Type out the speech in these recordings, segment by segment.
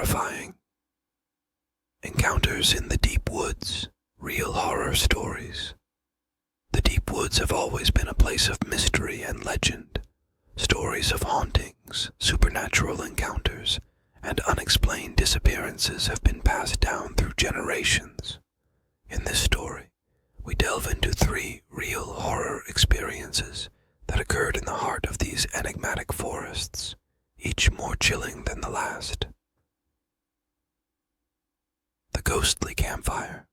terrifying. Encounters in the deep woods, real horror stories. The deep woods have always been a place of mystery and legend. Stories of hauntings, supernatural encounters, and unexplained disappearances have been passed down through generations. In this story, we delve into 3 real horror experiences that occurred in the heart of these enigmatic forests, each more chilling than the last. The ghostly campfire.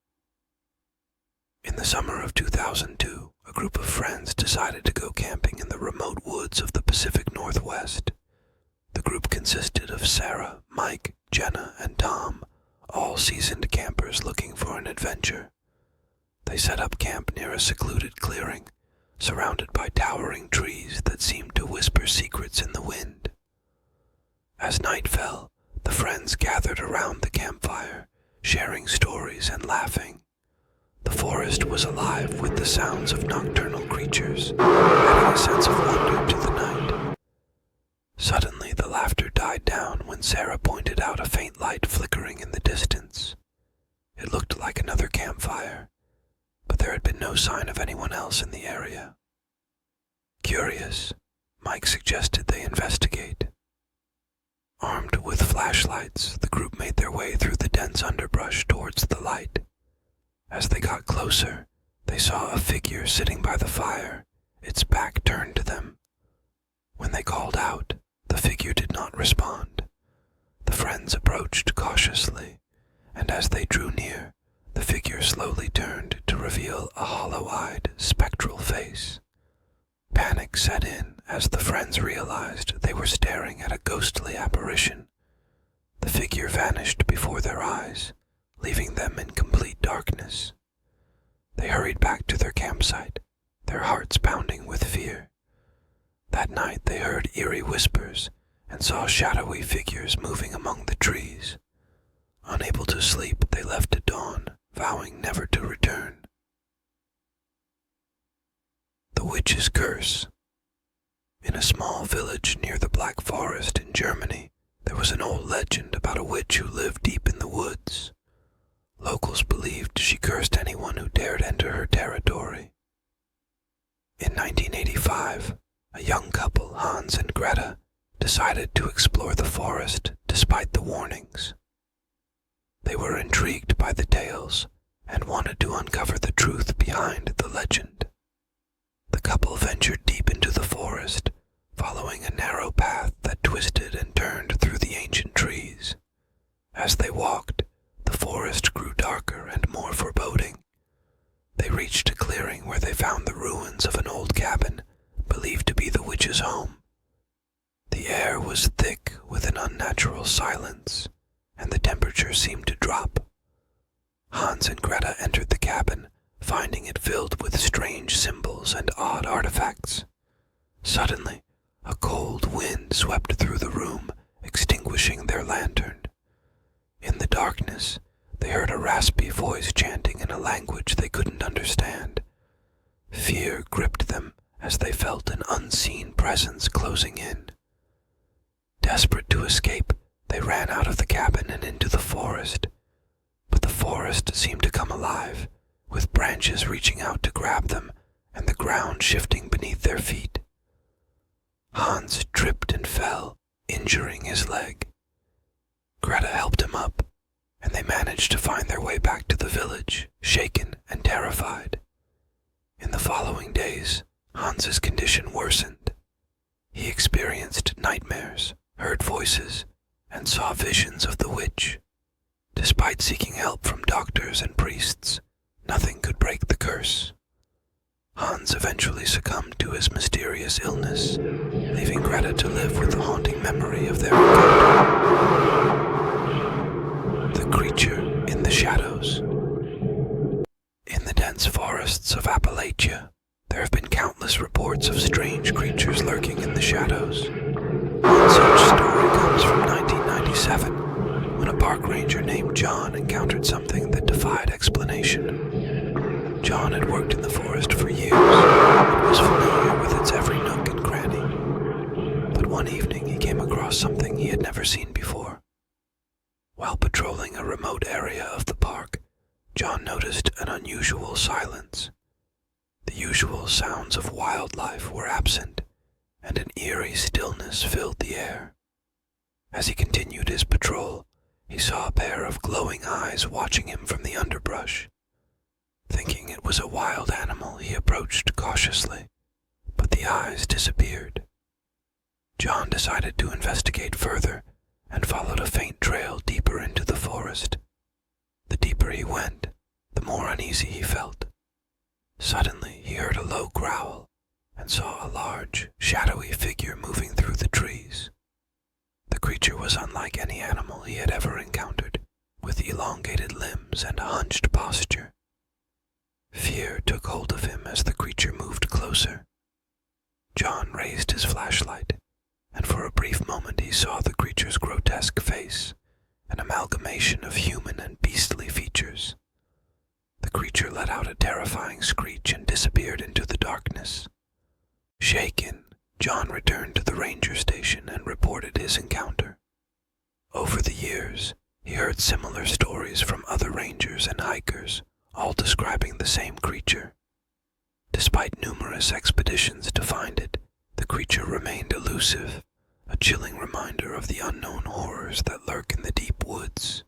In the summer of 2002, a group of friends decided to go camping in the remote woods of the Pacific Northwest. The group consisted of Sarah, Mike, Jenna, and Tom, all seasoned campers looking for an adventure. They set up camp near a secluded clearing, surrounded by towering trees that seemed to whisper secrets in the wind. As night fell, the friends gathered around the campfire, sharing stories and laughing. The forest was alive with the sounds of nocturnal creatures, adding a sense of wonder to the night. Suddenly the laughter died down when Sarah pointed out a faint light flickering in the distance. It looked like another campfire, but there had been no sign of anyone else in the area. Curious, Mike suggested they investigate. Armed with flashlights, the group made their way through the dense underbrush towards the light. As they got closer, they saw a figure sitting by the fire, its back turned to them. When they called out, the figure did not respond. The friends approached cautiously, and as they drew near, the figure slowly turned to reveal a hollow-eyed, spectral face. Panic set in as the friends realized they were staring at a ghostly apparition. The figure vanished before their eyes, leaving them in complete darkness. They hurried back to their campsite, their hearts pounding with fear. That night they heard eerie whispers and saw shadowy figures moving among the trees. Unable to sleep, they left at dawn, vowing never to return. The Witch's Curse. In a small village near the Black Forest in Germany, there was an old legend about a witch who lived deep in the woods. Locals believed she cursed anyone who dared enter her territory. In 1985, a young couple, Hans and Greta, decided to explore the forest despite the warnings. They were intrigued by the tales and wanted to uncover the truth behind the legend. The couple ventured deep into the forest, following a narrow path that twisted and turned through the ancient trees. As they walked, the forest grew darker and more foreboding. They reached a clearing where they found the ruins of an old cabin, believed to be the witch's home. The air was thick with an unnatural silence, and the temperature seemed to drop. Hans and Greta entered the cabin, finding it filled with strange symbols and odd artifacts. Suddenly, a cold wind swept through the room, extinguishing their lantern. In the darkness, they heard a raspy voice chanting in a language they couldn't understand. Fear gripped them as they felt an unseen presence closing in. Desperate to escape, they ran out of the cabin and into the forest. But the forest seemed to come alive, with branches reaching out to grab them and the ground shifting beneath their feet. Hans tripped and fell, injuring his leg. Greta helped him up, and they managed to find their way back to the village, shaken and terrified. In the following days, Hans's condition worsened. He experienced nightmares, heard voices, and saw visions of the witch. Despite seeking help from doctors and priests, nothing could break the curse. Hans eventually succumbed to his mysterious illness, leaving Greta to live with the haunting memory of their encounter. The creature in the shadows. In the dense forests of Appalachia, there have been countless reports of strange creatures lurking in the shadows. One such story comes from 1997, when a park ranger named John encountered something that defied explanation. John had worked in the forest for years and was familiar with its every nook and cranny. But one evening he came across something he had never seen before. remote area of the park, John noticed an unusual silence. The usual sounds of wildlife were absent, and an eerie stillness filled the air. As he continued his patrol, he saw a pair of glowing eyes watching him from the underbrush. Thinking it was a wild animal, he approached cautiously, but the eyes disappeared. John decided to investigate further and followed a faint trail deeper into the forest. The deeper he went, the more uneasy he felt. Suddenly, he heard a low growl and saw a large, shadowy figure moving through the trees. The creature was unlike any animal he had ever encountered, with elongated limbs and a hunched posture. Fear took hold of him as the creature moved closer. John raised his flashlight, and for a brief moment he saw the creature's grotesque face, an amalgamation of human and beastly features. The creature let out a terrifying screech and disappeared into the darkness. Shaken, John returned to the ranger station and reported his encounter. Over the years, he heard similar stories from other rangers and hikers, all describing the same creature. Despite numerous expeditions to find it, the creature remained elusive, a chilling reminder of the unknown horrors that lurk in the deep woods.